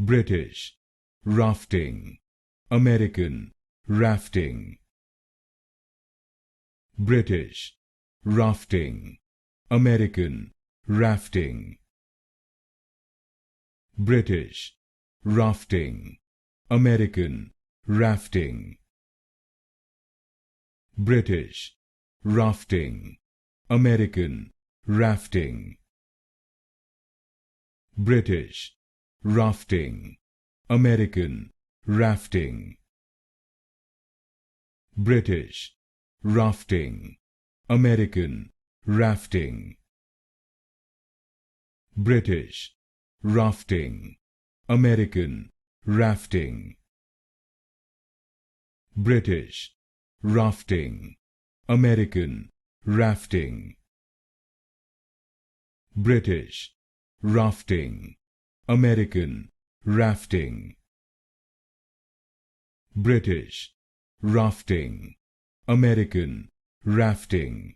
British, rafting, American, rafting. British, rafting, American, rafting. British, rafting, American, rafting. British, rafting, American, rafting. British, rafting, American, rafting. British, rafting, American, rafting. British, rafting, American, rafting. British, rafting, American, rafting. British, rafting, American, rafting. British, rafting, American, rafting.